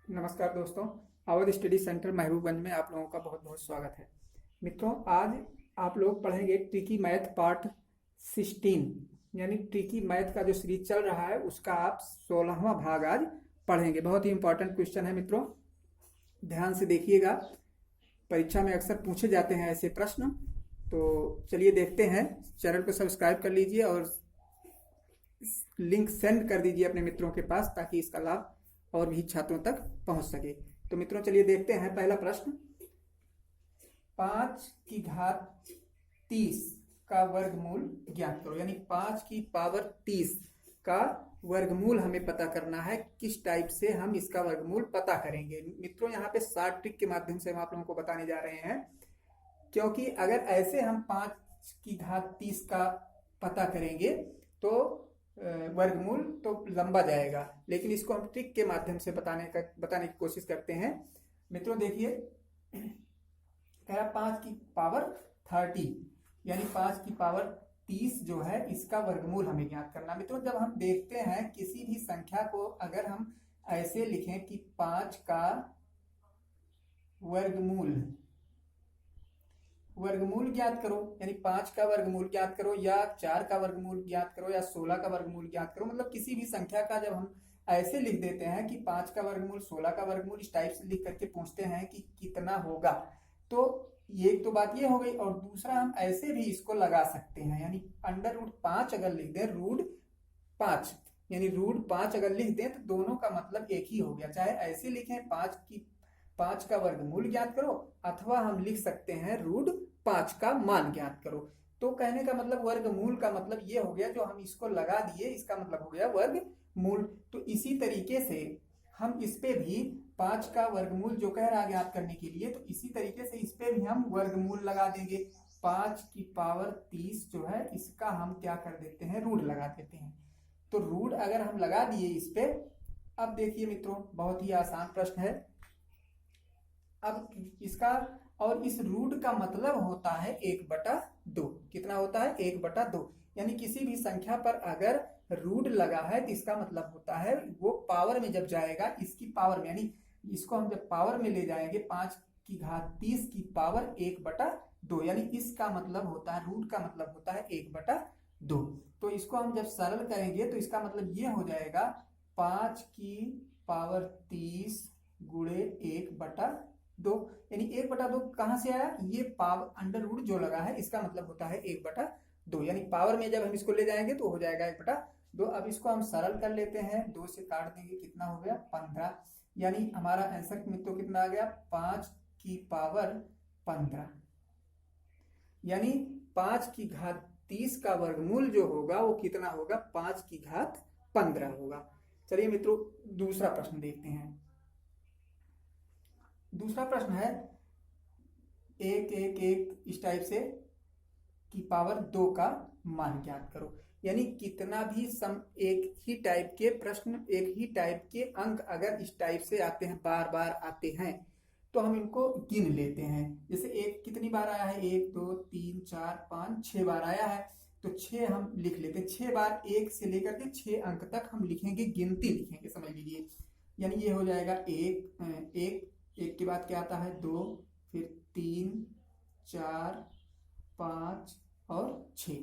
नमस्कार दोस्तों। Awadh study centre Mahbubganj में आप लोगों का बहुत बहुत स्वागत है। मित्रों, आज आप लोग पढ़ेंगे ट्रिकी मैथ पार्ट 16 यानी ट्रिकी मैथ का जो सीरीज चल रहा है उसका आप 16वां भाग आज पढ़ेंगे। बहुत ही इंपॉर्टेंट क्वेश्चन है मित्रों, ध्यान से देखिएगा। परीक्षा में अक्सर पूछे जाते हैं ऐसे प्रश्न। तो चलिए देखते हैं। चैनल को सब्सक्राइब कर लीजिए और लिंक सेंड कर दीजिए अपने मित्रों के पास ताकि इसका लाभ और भी छात्रों तक पहुंच सके। तो मित्रों चलिए देखते हैं पहला प्रश्न। 5 की घात 30 का वर्गमूल ज्ञात करो, यानी 5 की पावर 30 का वर्गमूल हमें पता करना है। किस टाइप से हम इसका वर्गमूल पता करेंगे? मित्रों यहाँ पे शॉर्ट ट्रिक के माध्यम से हम आप लोगों को बताने जा रहे हैं, क्योंकि अगर ऐसे हम 5 की घात 30 का पता करेंगे तो वर्गमूल तो लंबा जाएगा, लेकिन इसको हम ट्रिक के माध्यम से बताने की कोशिश करते हैं। मित्रों देखिए, कह रहा 5 की पावर 30 यानी 5 की पावर 30 जो है इसका वर्गमूल हमें ज्ञात करना। मित्रों जब हम देखते हैं किसी भी संख्या को, अगर हम ऐसे लिखें कि 5 का वर्गमूल ज्ञात करो, यानी 5 का वर्गमूल ज्ञात करो या 4 का वर्गमूल ज्ञात करो या 16 का वर्गमूल ज्ञात करो, मतलब किसी भी संख्या का जब हम ऐसे लिख देते हैं कि 5 का वर्गमूल 16 का वर्गमूल, इस टाइप से लिख करके पूछते हैं कि कितना होगा, तो ये तो बात ये हो गई। और दूसरा हम ऐसे भी इसको लगा सकते हैं, यानी √5 अगर लिख दें, √5 यानी √5 अगर लिख दें तो दोनों का मतलब एक ही हो गया। चाहे ऐसे लिखें 5 का वर्गमूल ज्ञात करो, अथवा हम लिख सकते हैं √5 का मान ज्ञात करो। तो कहने का मतलब वर्गमूल का मतलब ये हो गया, जो हम इसको लगा दिए इसका मतलब हो गया वर्गमूल। तो इसी तरीके से हम इस पे भी 5 का वर्गमूल जो कह रहा है ज्ञात करने के लिए, तो इसी तरीके से इस पे भी हम वर्गमूल लगा देंगे। 5 की पावर 30 जो है इसका हम क्या कर देते हैं, रूट लगा देते हैं। तो रूट अगर हम लगा दिए इस पे, अब देखिए मित्रों बहुत ही आसान प्रश्न है। अब इसका और इस रूट का मतलब होता है 1/2। कितना होता है? 1/2। यानी किसी भी संख्या पर अगर रूट लगा है तो इसका मतलब होता है वो पावर में जब जाएगा, इसकी पावर में, यानी इसको हम जब पावर में ले जाएंगे 5 की घात 30 की पावर 1/2, यानी इसका मतलब होता है, रूट का मतलब होता है 1/2। तो इसको हम जब सरल करेंगे तो इसका मतलब ये हो जाएगा 5 की पावर 30 गुणे 1/2, यानी 1/2 कहां से आया? ये पावर अंडर रूट जो लगा है इसका मतलब होता है 1/2, यानी पावर में जब हम इसको ले जाएंगे तो हो जाएगा 1/2। अब इसको हम सरल कर लेते हैं, 2 से काट देंगे, कितना हो गया? 15। यानी हमारा आंसर मित्रों कितना आ गया? 5 की पावर 15, यानी 5 की घात 30 का वर्गमूल जो होगा वो कितना होगा? 5 की घात 15 होगा। चलिए मित्रों दूसरा प्रश्न देखते हैं। दूसरा प्रश्न है 1 इस टाइप से की पावर 2 का मान ज्ञात करो, यानी कितना भी एक ही टाइप के प्रश्न, एक ही टाइप के अंक अगर इस टाइप से आते हैं, बार बार आते हैं, तो हम इनको गिन लेते हैं। जैसे 1 कितनी बार आया है? 1 2 3 4 5 6 बार आया है, तो 6 हम लिख लेते हैं। 6 बार 1 से लेकर के 6 अंक तक हम लिखेंगे, गिनती लिखेंगे, समझ लीजिए। यानी ये हो जाएगा 1 के बाद क्या आता है? 2, फिर 3 4 5 और 6।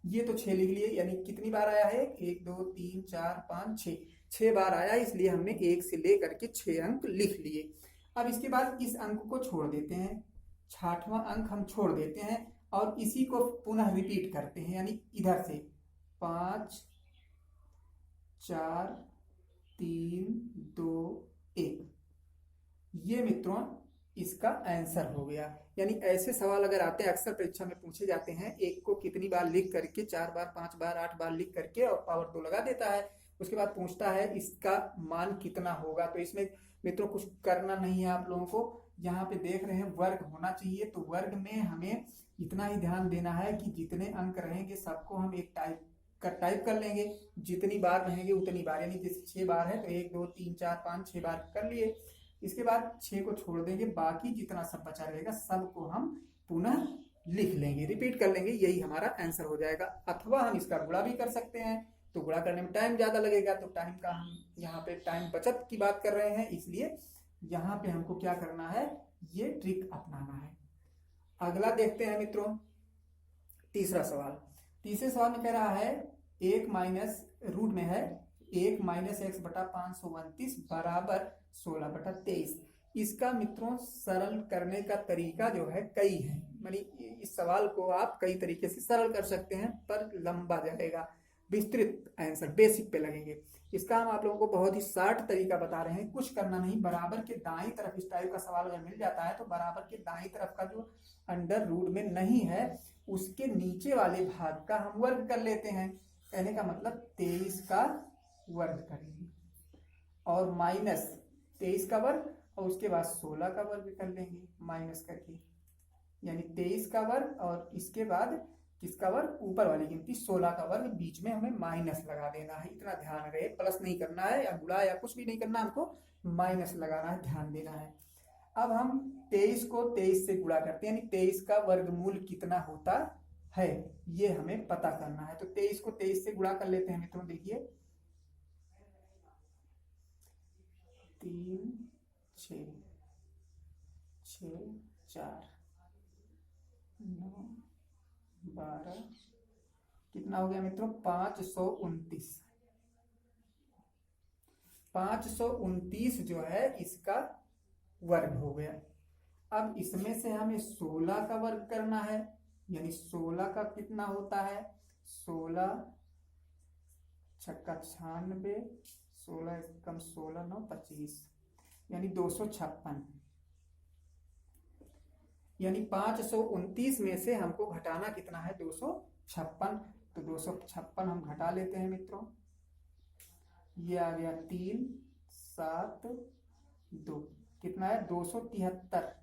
ये तो 6 लिख लिए, यानी कितनी बार आया है? 1 2 3 4 5 6, 6 बार आया, इसलिए हमने 1 से लेकर के 6 अंक लिख लिए। अब इसके बाद इस अंक को छोड़ देते हैं, 6वां अंक हम छोड़ देते हैं और इसी को पुनः रिपीट करते हैं, यानी इधर से 5 4 3 2 1। ये मित्रों इसका आंसर हो गया। यानी ऐसे सवाल अगर आते हैं, अक्सर परीक्षा में पूछे जाते हैं, 1 को कितनी बार लिख करके, 4 बार 5 बार 8 बार लिख करके और पावर 2 लगा देता है, उसके बाद पूछता है इसका मान कितना होगा। तो इसमें मित्रों कुछ करना नहीं है आप लोगों को। यहाँ पे देख रहे हैं वर्ग होना चाहिए, तो वर्ग में हमें इतना ही ध्यान देना है कि जितने अंक रहेंगे सबको हम एक टाइप कर लेंगे, जितनी बार रहेंगे उतनी बार, यानी जैसे 6 बार है तो 1 2 3 4 5 6 बार कर लिए। इसके बाद 6 को छोड़ देंगे, बाकी जितना सब बचा रहेगा सबको हम पुनः लिख लेंगे, रिपीट कर लेंगे, यही हमारा आंसर हो जाएगा। अथवा हम इसका गुणा भी कर सकते हैं, तो गुणा करने में टाइम ज़्यादा लगेगा, तो टाइम का हम यहाँ पे टाइम बचत की बात कर रहे हैं, इसलिए यहाँ पे हमको क्या करना है, ये ट्रिक अपनाना है। अगला देखते हैं मित्रों, तीसरा सवाल। तीसरे सवाल में कह रहा है 1 माइनस रूट में है 1 माइनस एक्स बटा 529 बराबर 16/23। इसका मित्रों सरल करने का तरीका जो है कई है, यानी इस सवाल को आप कई तरीके से सरल कर सकते हैं, पर लंबा जाएगा, विस्तृत आंसर बेसिक पे लगेंगे। इसका हम आप लोगों को बहुत ही शार्ट तरीका बता रहे हैं, कुछ करना नहीं। बराबर के दाईं तरफ इस टाइप का सवाल अगर मिल जाता है तो बराबर के दाईं तरफ का जो अंडर रूट में नहीं है उसके नीचे वाले भाग का हम वर्ग कर लेते हैं। कहने का मतलब 23 का वर्ग करेंगे और माइनस 23 का वर्ग और उसके बाद 16 का वर्ग कर लेंगे माइनस करके, यानी 23 का वर्ग और इसके बाद किसका वर्ग, ऊपर वाली गिनती 16 का वर्ग, बीच में हमें माइनस लगा देना है। इतना ध्यान रहे, प्लस नहीं करना है या गुणा या कुछ भी नहीं करना, हमको माइनस लगाना है, ध्यान देना है। अब हम 23 को 23 से गुणा करते हैं, यानी 23 का वर्गमूल कितना होता है ये हमें पता करना है। तो 23 को 23 से गुणा कर लेते हैं मित्रों। देखिए 3 6 6 4 9 12 कितना हो गया मित्रों, 529। 529 जो है इसका वर्ग हो गया। अब इसमें से हमें 16 का वर्ग करना है, यानी 16 का कितना होता है, 16 छक्का 96, 16 कम 16 9 25, यानी 256। यानी 529 में से हमको घटाना कितना है, 256। तो 256 हम घटा लेते हैं मित्रों। ये आ गया 3 7 2, कितना है 273।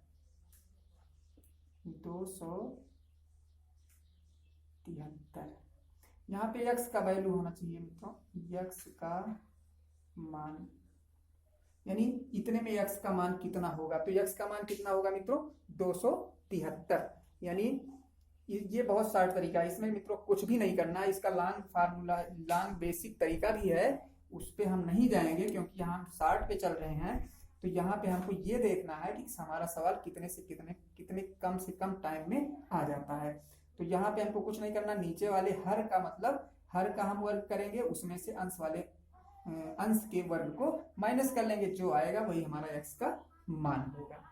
273। यहाँ पे x का वैल्यू होना चाहिए मित्रों, x का मान, यानी इतने में x का मान कितना होगा, तो x का मान कितना होगा मित्रों 273। यानी ये बहुत शार्ट तरीका है, इसमें मित्रों कुछ भी नहीं करना है। इसका लॉन्ग फार्मूला, लॉन्ग बेसिक तरीका भी है, उस पर हम नहीं जाएंगे क्योंकि यहाँ हम शार्ट पे चल रहे हैं। तो यहाँ पे हमको ये देखना है कि हमारा सवाल कितने से कितने कम से कम टाइम में आ जाता है। तो यहाँ पे हमको कुछ नहीं करना, नीचे वाले हर का मतलब हर का हम वर्ग करेंगे, उसमें से अंश के वर्ग को माइनस कर लेंगे, जो आएगा वही हमारा x का मान होगा।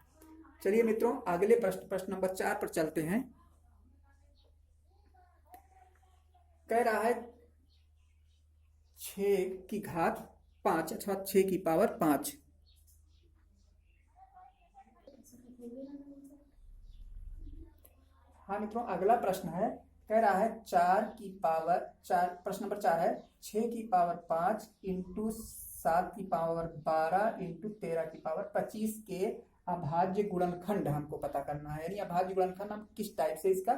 चलिए मित्रों अगले प्रश्न नंबर 4 पर चलते हैं। कह रहा है 6 की घात 5 अथवा 6 की पावर 5। हाँ मित्रों अगला प्रश्न है, कह रहा है 4 की पावर 4, प्रश्न नंबर 4 है 6 की पावर 5 इंटू 7 की पावर 12 इंटू 13 की पावर 25 के अभाज्य गुणनखंड हमको पता करना है। यानी अभाज्य गुणनखंड हम किस टाइप से इसका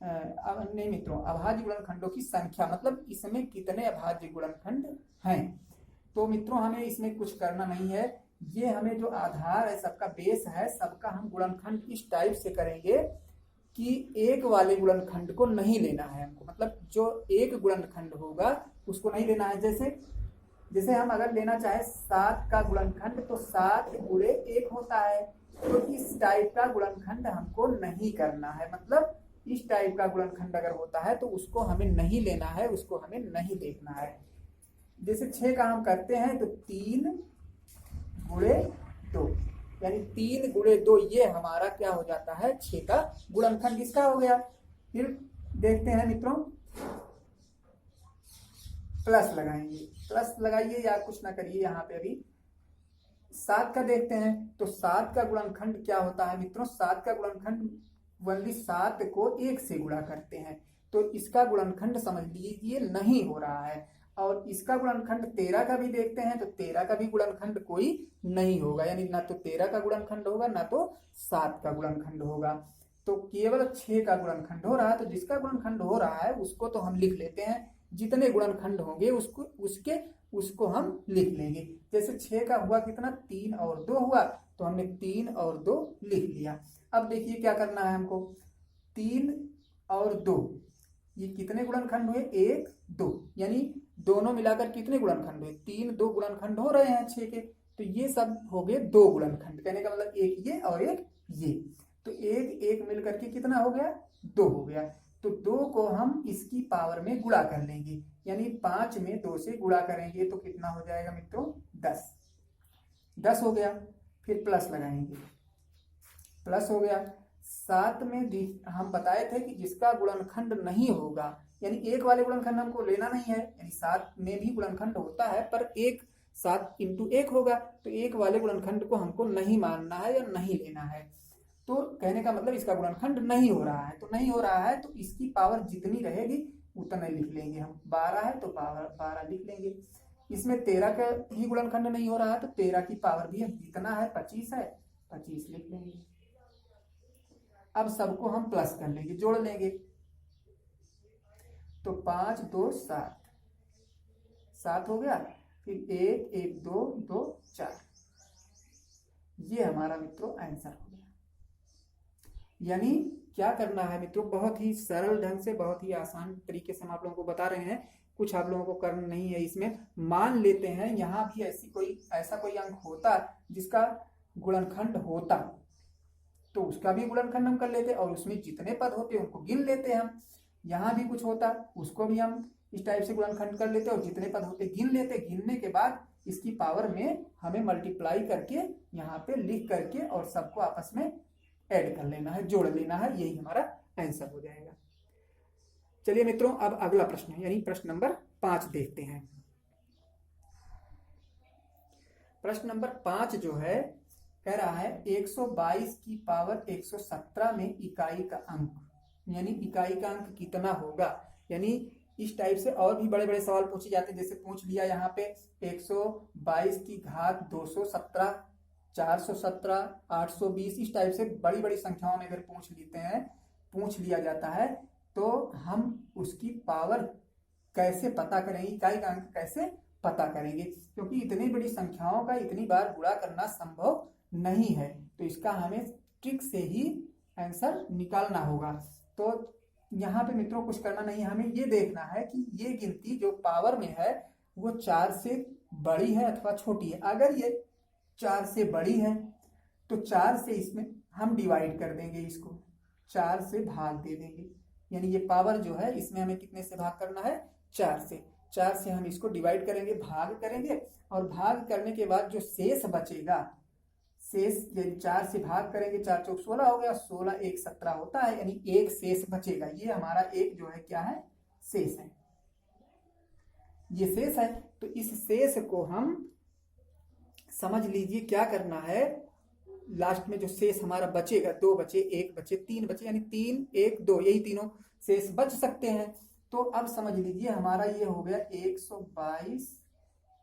नहीं मित्रों, अभाज्य गुणनखंडों की संख्या, मतलब इसमें कितने अभाज्य गुणनखंड हैं। तो मित्रों हमें इसमें कुछ करना नहीं है, ये हमें जो आधार है, सबका बेस है, सबका हम गुणनखंड इस टाइप से करेंगे कि एक वाले गुणनखंड को नहीं लेना है हमको, मतलब जो एक गुणनखंड होगा उसको नहीं लेना है। जैसे हम अगर लेना चाहे 7 का गुणनखंड तो 7 गुणे 1 होता है, तो इस टाइप का गुणनखंड हमको नहीं करना है। मतलब इस टाइप का गुणनखंड अगर होता है तो उसको हमें नहीं लेना है, उसको हमें नहीं देखना है। जैसे 6 का हम करते हैं तो 3 गुणे 2, यानी 3 गुणे 2 ये हमारा क्या हो जाता है, 6 का गुणनखंड इसका हो गया। फिर देखते हैं मित्रों, प्लस लगाएंगे, प्लस लगाइए या कुछ ना करिए। यहाँ पे अभी 7 का देखते हैं तो 7 का गुणनखंड क्या होता है मित्रों, 7 का गुणनखंड वनली 7 को 1 से गुणा करते हैं, तो इसका गुणनखंड समझ लीजिए नहीं हो रहा है। और इसका गुणनखंड 13 का भी देखते हैं तो 13 का भी गुणनखंड कोई नहीं होगा, यानी ना तो 13 का गुणनखंड होगा ना तो 7 का गुणनखंड होगा। तो केवल 6 का गुणनखंड हो रहा है। तो जिसका गुणनखंड हो रहा है उसको तो हम लिख लेते हैं, जितने गुणनखंड होंगे उसको हम लिख लेंगे। जैसे 6 का हुआ कितना, 3 और 2 हुआ, तो हमने 3 और 2 लिख लिया। अब देखिए क्या करना है हमको, 3 और 2 ये कितने गुणनखंड हुए, 1 2, यानी दोनों मिलाकर कितने गुणनखंड हुए, 3, 2 गुणनखंड हो रहे हैं 6 के, तो ये सब हो गए 2 गुणनखंड। कहने का मतलब एक ये और एक ये, तो एक एक मिलकर के कितना हो गया, 2 हो गया। तो 2 को हम इसकी पावर में गुणा कर लेंगे, यानी 5 में 2 से गुणा करेंगे तो कितना हो जाएगा मित्रों, 10। 10 हो गया, फिर प्लस लगाएंगे, प्लस हो गया। 7 में हम बताए थे कि जिसका गुणनखंड नहीं होगा, यानी एक वाले गुणनखंड हमको लेना नहीं है, यानी 7 में भी गुणनखंड होता है पर एक 7 × 1 होगा, तो एक वाले गुणनखंड को हमको नहीं मानना है या नहीं लेना है। तो कहने का मतलब इसका गुणनखंड नहीं हो रहा है, तो नहीं हो रहा है तो इसकी पावर जितनी रहेगी उतना लिख लेंगे हम। 12 है तो पावर 12 लिख लेंगे। इसमें 13 का ही गुणनखंड नहीं हो रहा है तो 13 की पावर भी जितना है 25 है, 25 लिख लेंगे। अब सबको हम प्लस कर लेंगे, जोड़ लेंगे, तो 5, 2, 7, 7 हो गया, फिर 1, 1, 2, 2, 4, ये हमारा मित्रों आंसर हो गया। यानी क्या करना है मित्रों, बहुत ही सरल ढंग से, बहुत ही आसान तरीके से हम आप लोगों को बता रहे हैं, कुछ आप लोगों को करना नहीं है। इसमें मान लेते हैं यहाँ भी ऐसा कोई अंक होता जिसका गुणनखंड होता, तो उसका भी गुणनखंड हम कर लेते और उसमें जितने पद होते उनको गिन लेते हम। यहाँ भी कुछ होता, उसको भी हम इस टाइप से गुणनखंड कर लेते और जितने पद होते गिन लेते। गिनने के बाद इसकी पावर में हमें मल्टीप्लाई करके यहाँ पे लिख करके और सबको आपस में ऐड कर लेना है, जोड़ लेना है, यही हमारा आंसर हो जाएगा। चलिए मित्रों, अब अगला प्रश्न है, यानी प्रश्न नंबर 5 देखते हैं। प्रश्न नंबर 5 जो है कह रहा है 122 की पावर 117 में इकाई का अंक, यानी इकाई का अंक कितना होगा। यानी इस टाइप से और भी बड़े बड़े सवाल पूछे जाते हैं, जैसे पूछ लिया यहाँ पे 122 की घात 217, 417, 820, इस टाइप से बड़ी बड़ी संख्याओं में अगर पूछ लिया जाता है तो हम उसकी पावर कैसे पता करेंगे, इकाई का अंक कैसे पता करेंगे, क्योंकि इतनी बड़ी संख्याओं का इतनी बार गुणा करना संभव नहीं है, तो इसका हमें ट्रिक से ही आंसर निकालना होगा। तो यहाँ पे मित्रों कुछ करना नहीं है, हमें ये देखना है कि ये गिनती जो पावर में है वो 4 से बड़ी है अथवा छोटी है। अगर ये 4 से बड़ी है तो 4 से इसमें हम डिवाइड कर देंगे, इसको 4 से भाग दे देंगे, यानी ये पावर जो है इसमें हमें कितने से भाग करना है, 4 से। 4 से हम इसको डिवाइड करेंगे, भाग करेंगे, और भाग करने के बाद जो शेष बचेगा, शेष 4 से भाग करेंगे, 4 चौक 16 हो गया, 16 1 17 होता है, यानी एक शेष बचेगा। ये हमारा एक जो है क्या है, शेष है, ये शेष है। तो इस शेष को हम समझ लीजिए क्या करना है, लास्ट में जो शेष हमारा बचेगा, 2 बचे, 1 बचे, 3 बचे, यानी 3 1 2, यही तीनों शेष बच सकते हैं। तो अब समझ लीजिए हमारा ये हो गया 122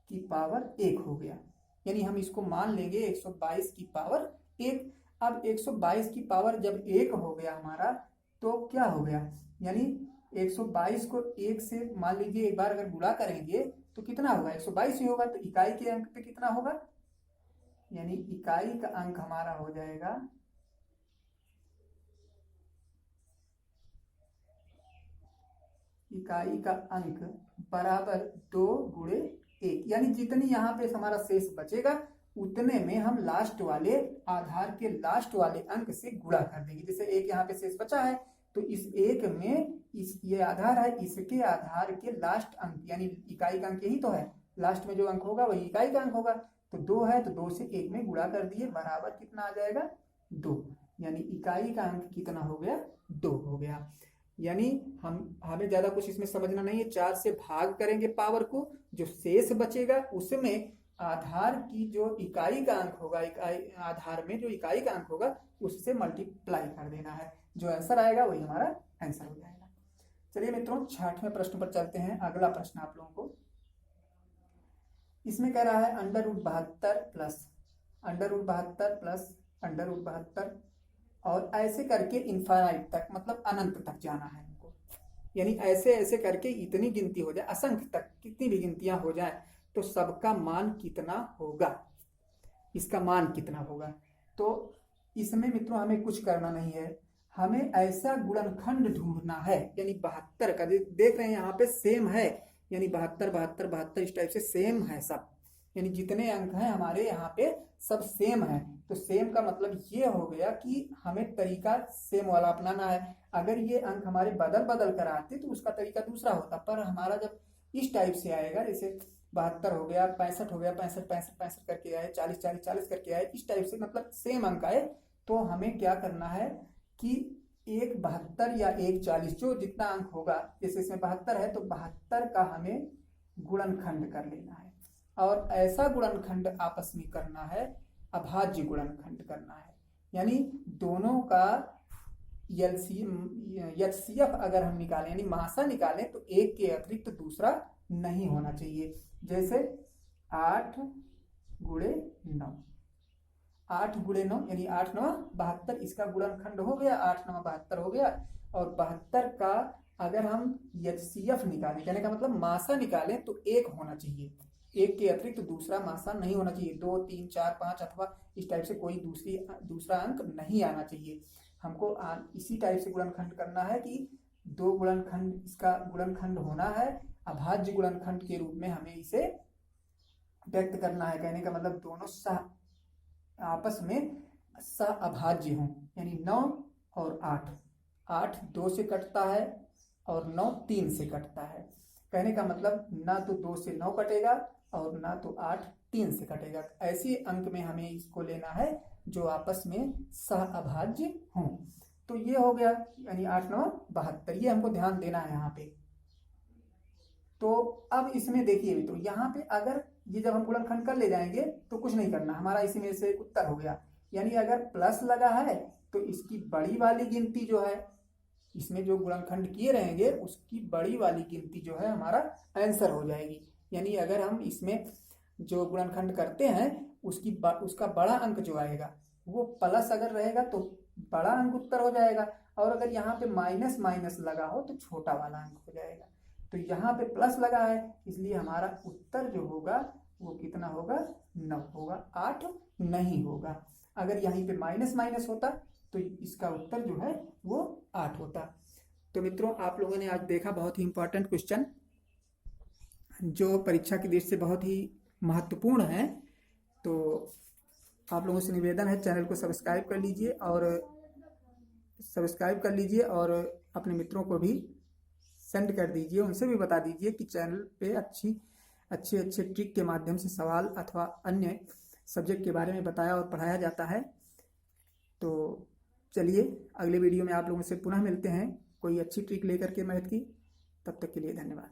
की पावर 1 हो गया, यानी हम इसको मान लेंगे 122 की पावर 1। अब 122 की पावर जब 1 हो गया हमारा तो क्या हो गया, यानी 122 को 1 से मान लीजिए एक बार अगर गुणा करेंगे तो कितना होगा, 122 ही होगा, तो इकाई के अंक पे कितना होगा, यानी इकाई का अंक हमारा हो जाएगा इकाई का अंक बराबर 2 × 1, यानी जितनी यहाँ पे हमारा शेष बचेगा उतने में हम लास्ट वाले आधार के लास्ट वाले अंक से गुणा कर देंगे। जैसे 1 यहाँ पे शेष बचा है तो इस 1 में ये आधार है, इसके आधार के लास्ट अंक, यानी इकाई का अंक यही तो है, लास्ट में जो अंक होगा वही इकाई का अंक होगा। तो 2 है तो 2 से 1 में गुणा कर दिए, बराबर कितना आ जाएगा, 2, यानी इकाई का अंक कितना हो गया, 2 हो गया। यानी हमें ज्यादा कुछ इसमें समझना नहीं है, 4 से भाग करेंगे पावर को, जो शेष बचेगा उसमें आधार की जो इकाई का अंक होगा, आधार में जो इकाई का अंक होगा उससे मल्टीप्लाई कर देना है, जो आंसर आएगा वही हमारा आंसर हो जाएगा। चलिए मित्रों 6वें प्रश्न पर चलते हैं। अगला प्रश्न आप लोगों को इसमें कह रहा है √72 प्लस √72 और ऐसे करके इनफाइनाइट तक, मतलब अनंत तक जाना है हमको, यानी ऐसे ऐसे करके इतनी गिनती हो जाए, असंख्य तक कितनी भी गिनतियां हो जाए तो सबका मान कितना होगा, इसका मान कितना होगा। तो इसमें मित्रों हमें कुछ करना नहीं है, हमें ऐसा गुणनखंड ढूंढना है, यानी 72 का देख रहे हैं यहाँ पे सेम है, यानी 72 72 72 इस टाइप से सेम है सब, यानी जितने अंक हैं हमारे यहाँ पे सब सेम है। तो सेम का मतलब ये हो गया कि हमें तरीका सेम वाला अपनाना है। अगर ये अंक हमारे बदल बदल कर आते तो उसका तरीका दूसरा होता, पर हमारा जब इस टाइप से आएगा, जैसे 72 हो गया, 65 हो गया, 65 65 65 करके आए, 40 40 40 करके आए, इस टाइप से मतलब सेम अंक आए, तो हमें क्या करना है कि एक 72 या एक 40 जो जितना अंक होगा, जैसे इसमें 72 है तो 72 का हमें गुणनखंड कर लेना है, और ऐसा गुणनखंड आपस में करना है, अभाज्य गुणनखंड करना है। यानी दोनों का एचसीएफ अगर हम निकालें, यानी मासा निकालें, तो एक के अतिरिक्त दूसरा नहीं होना चाहिए। जैसे 8 गुणे 9, 8 गुणे 9 यानी 8 9 72, इसका गुणनखंड हो गया, 8 9 72 हो गया। और 72 का अगर हम एचसीएफ निकालें, कहने का मतलब मासा निकालें, तो एक होना चाहिए, एक के अतिरिक्त दूसरा मासा नहीं होना चाहिए। 2 3 4 5 अथवा इस टाइप से कोई दूसरा अंक नहीं आना चाहिए। हमको इसी टाइप से गुणनखंड करना है कि दो गुणनखंड, इसका गुणनखंड होना है, अभाज्य गुणनखंड के रूप में हमें इसे व्यक्त करना है। कहने का मतलब दोनों आपस में अभाज्य हों, यानी 9 और 8, 8 2 से कटता है और 9 3 से कटता है। कहने का मतलब ना तो 2 से 9 कटेगा और ना तो 8 3 से कटेगा। ऐसे अंक में हमें इसको लेना है जो आपस में अभाज्य हों। तो ये हो गया, यानी 8 9 72, ये हमको ध्यान देना है यहाँ पे। तो अब इसमें देखिए, तो यहाँ पे अगर ये जब हम गुणनखंड कर ले जाएंगे तो कुछ नहीं करना, हमारा इसी में से उत्तर हो गया। यानी अगर प्लस लगा है तो इसकी बड़ी वाली गिनती जो है, इसमें जो गुणनखंड किए रहेंगे उसकी बड़ी वाली गिनती जो है हमारा आंसर हो जाएगी। यानी अगर हम इसमें जो गुणनखंड करते हैं उसका बड़ा अंक जो आएगा वो प्लस अगर रहेगा तो बड़ा अंक उत्तर हो जाएगा, और अगर यहाँ पे माइनस माइनस लगा हो तो छोटा वाला अंक हो जाएगा। तो यहाँ पे प्लस लगा है, इसलिए हमारा उत्तर जो होगा वो कितना होगा, 9 होगा, 8 नहीं होगा। अगर यहीं पे माइनस माइनस होता तो इसका उत्तर जो है वो 8 होता। तो मित्रों, आप लोगों ने आज देखा बहुत ही इंपॉर्टेंट क्वेश्चन जो परीक्षा की दृष्टि से बहुत ही महत्वपूर्ण है। तो आप लोगों से निवेदन है, चैनल को सब्सक्राइब कर लीजिए और अपने मित्रों को भी सेंड कर दीजिए, उनसे भी बता दीजिए कि चैनल पे अच्छे ट्रिक के माध्यम से सवाल अथवा अन्य सब्जेक्ट के बारे में बताया और पढ़ाया जाता है। तो चलिए अगले वीडियो में आप लोगों से पुनः मिलते हैं कोई अच्छी ट्रिक लेकर के मैथ की। तब तक के लिए धन्यवाद।